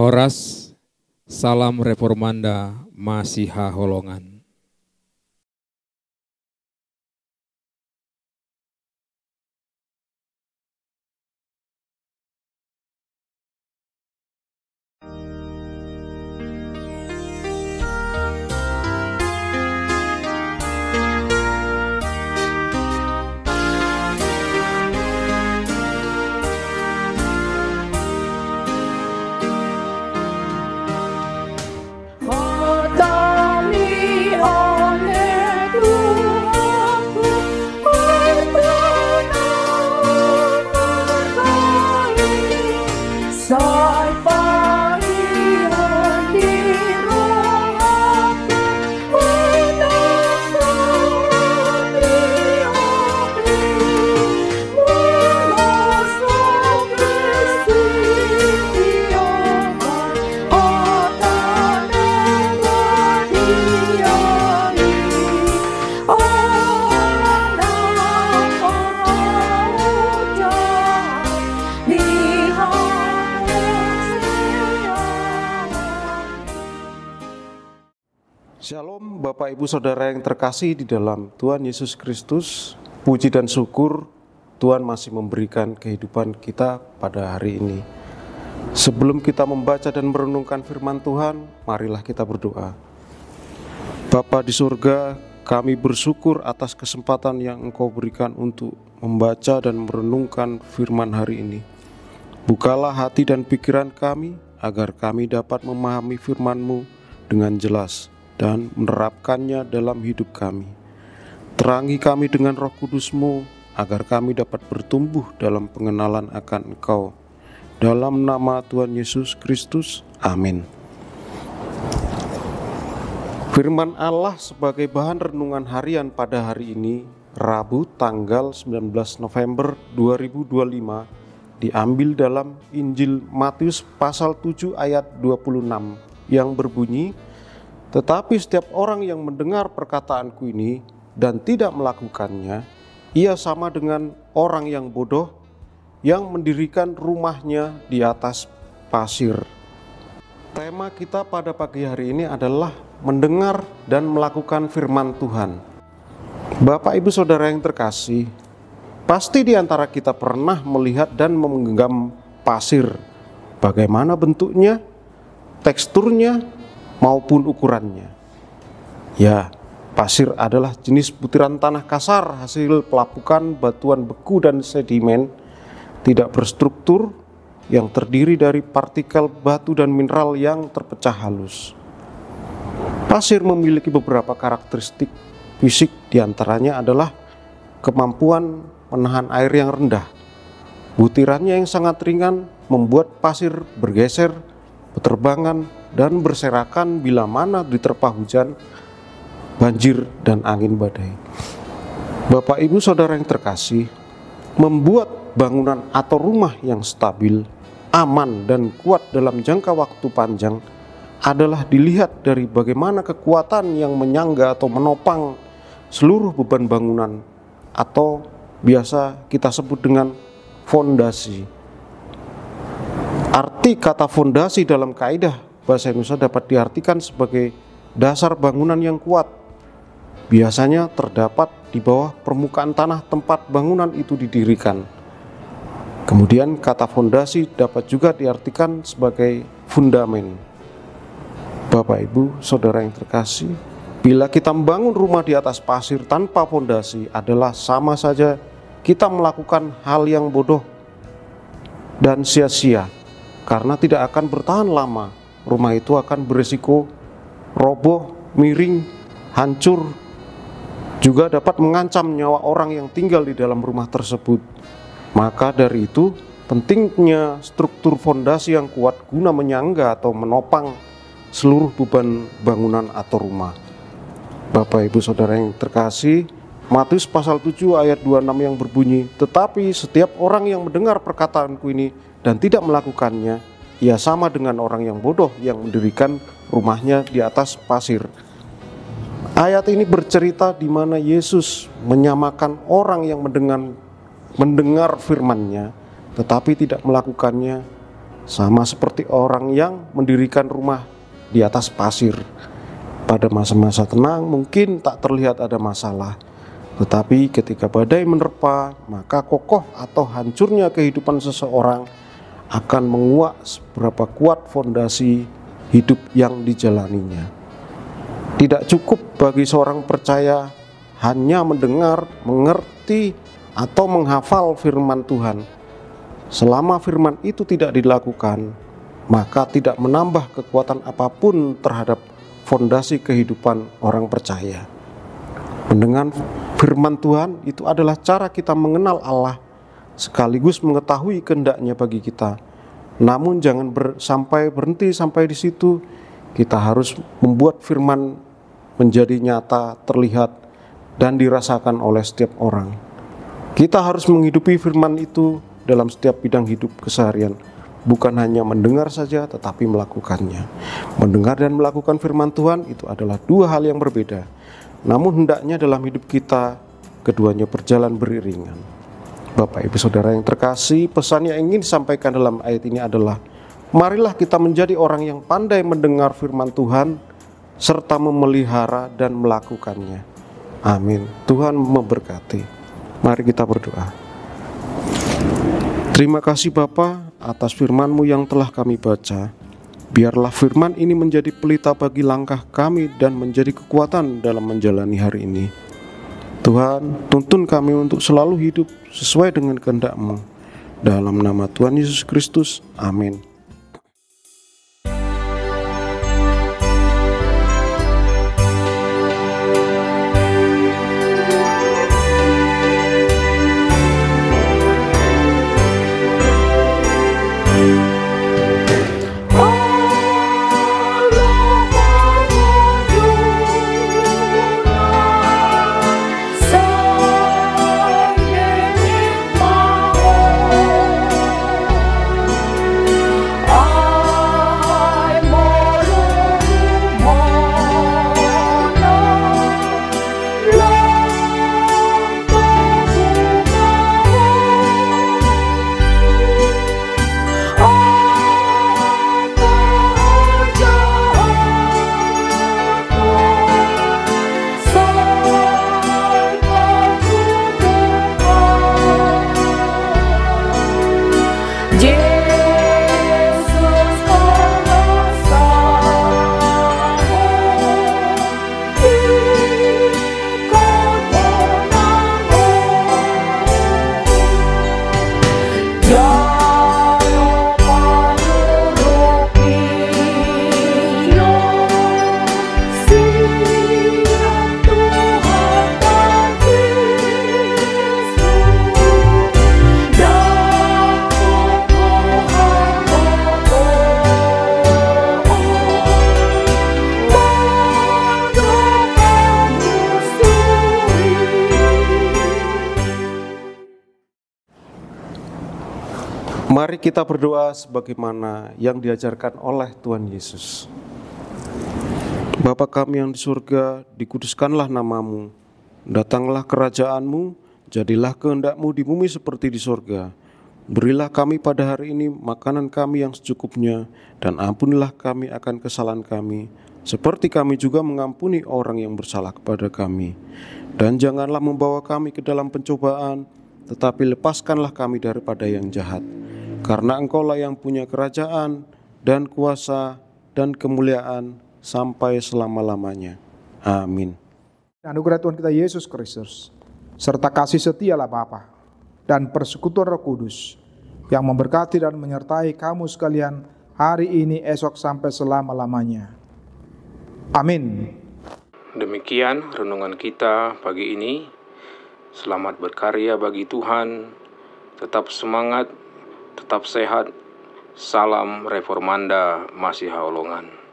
Horas, salam reformanda, Masiha Holongan. Shalom Bapak Ibu Saudara yang terkasih di dalam Tuhan Yesus Kristus. Puji dan syukur Tuhan masih memberikan kehidupan kita pada hari ini. Sebelum kita membaca dan merenungkan firman Tuhan, marilah kita berdoa. Bapa di surga, kami bersyukur atas kesempatan yang Engkau berikan untuk membaca dan merenungkan firman hari ini. Bukalah hati dan pikiran kami agar kami dapat memahami firman-Mu dengan jelas dan menerapkannya dalam hidup kami. Terangi kami dengan Roh Kudus-Mu agar kami dapat bertumbuh dalam pengenalan akan Engkau. Dalam nama Tuhan Yesus Kristus, amin. Firman Allah sebagai bahan renungan harian pada hari ini, Rabu tanggal 19 November 2025, diambil dalam Injil Matius pasal 7 ayat 26 yang berbunyi, "Tetapi setiap orang yang mendengar perkataanku ini dan tidak melakukannya, ia sama dengan orang yang bodoh yang mendirikan rumahnya di atas pasir." Tema kita pada pagi hari ini adalah mendengar dan melakukan firman Tuhan. Bapak Ibu Saudara yang terkasih, pasti di antara kita pernah melihat dan menggenggam pasir. Bagaimana bentuknya, teksturnya, maupun ukurannya. Ya, pasir adalah jenis butiran tanah kasar hasil pelapukan batuan beku dan sedimen, tidak berstruktur, yang terdiri dari partikel batu dan mineral yang terpecah halus. Pasir memiliki beberapa karakteristik fisik, diantaranya adalah kemampuan menahan air yang rendah. Butirannya yang sangat ringan membuat pasir bergeser, berterbangan, dan berserakan bila mana diterpa hujan, banjir, dan angin badai. Bapak Ibu Saudara yang terkasih, membuat bangunan atau rumah yang stabil, aman, dan kuat dalam jangka waktu panjang adalah dilihat dari bagaimana kekuatan yang menyangga atau menopang seluruh beban bangunan, atau biasa kita sebut dengan fondasi. Arti kata fondasi dalam kaidah bahasa Indonesia dapat diartikan sebagai dasar bangunan yang kuat. Biasanya terdapat di bawah permukaan tanah tempat bangunan itu didirikan. Kemudian kata fondasi dapat juga diartikan sebagai fundamen. Bapak Ibu Saudara yang terkasih, bila kita membangun rumah di atas pasir tanpa fondasi adalah sama saja kita melakukan hal yang bodoh dan sia-sia, karena tidak akan bertahan lama. Rumah itu akan berisiko roboh, miring, hancur, juga dapat mengancam nyawa orang yang tinggal di dalam rumah tersebut. Maka dari itu, pentingnya struktur fondasi yang kuat guna menyangga atau menopang seluruh beban bangunan atau rumah. Bapak Ibu Saudara yang terkasih, Matius pasal 7 ayat 26 yang berbunyi, "Tetapi setiap orang yang mendengar perkataanku ini dan tidak melakukannya, ia sama dengan orang yang bodoh yang mendirikan rumahnya di atas pasir." Ayat ini bercerita di mana Yesus menyamakan orang yang mendengar firman-Nya tetapi tidak melakukannya sama seperti orang yang mendirikan rumah di atas pasir. Pada masa-masa tenang mungkin tak terlihat ada masalah, tetapi ketika badai menerpa, maka kokoh atau hancurnya kehidupan seseorang akan menguak seberapa kuat fondasi hidup yang dijalaninya. Tidak cukup bagi seorang percaya hanya mendengar, mengerti, atau menghafal firman Tuhan. Selama firman itu tidak dilakukan, maka tidak menambah kekuatan apapun terhadap fondasi kehidupan orang percaya. Mendengar firman Tuhan itu adalah cara kita mengenal Allah, sekaligus mengetahui kehendak-Nya bagi kita. Namun jangan berhenti sampai di situ. Kita harus membuat firman menjadi nyata, terlihat, dan dirasakan oleh setiap orang. Kita harus menghidupi firman itu dalam setiap bidang hidup keseharian, bukan hanya mendengar saja tetapi melakukannya. Mendengar dan melakukan firman Tuhan itu adalah dua hal yang berbeda. Namun hendaknya dalam hidup kita keduanya berjalan beriringan. Bapak Ibu Saudara yang terkasih, pesan yang ingin disampaikan dalam ayat ini adalah marilah kita menjadi orang yang pandai mendengar firman Tuhan serta memelihara dan melakukannya. Amin. Tuhan memberkati. Mari kita berdoa. Terima kasih Bapa atas firman-Mu yang telah kami baca. Biarlah firman ini menjadi pelita bagi langkah kami dan menjadi kekuatan dalam menjalani hari ini. Tuhan, tuntun kami untuk selalu hidup sesuai dengan kehendak-Mu. Dalam nama Tuhan Yesus Kristus, amin. Mari kita berdoa sebagaimana yang diajarkan oleh Tuhan Yesus. Bapa kami yang di surga, dikuduskanlah nama-Mu. Datanglah kerajaan-Mu, jadilah kehendak-Mu di bumi seperti di surga. Berilah kami pada hari ini makanan kami yang secukupnya, dan ampunilah kami akan kesalahan kami, seperti kami juga mengampuni orang yang bersalah kepada kami. Dan janganlah membawa kami ke dalam pencobaan, tetapi lepaskanlah kami daripada yang jahat. Karena Engkau-lah yang punya kerajaan dan kuasa dan kemuliaan sampai selama-lamanya. Amin. Anugerah Tuhan kita Yesus Kristus, serta kasih setialah Bapa dan persekutuan Roh Kudus yang memberkati dan menyertai kamu sekalian hari ini, esok, sampai selama-lamanya. Amin. Demikian renungan kita pagi ini. Selamat berkarya bagi Tuhan. Tetap semangat, tetap sehat. Salam Reformanda Masiha Holongan.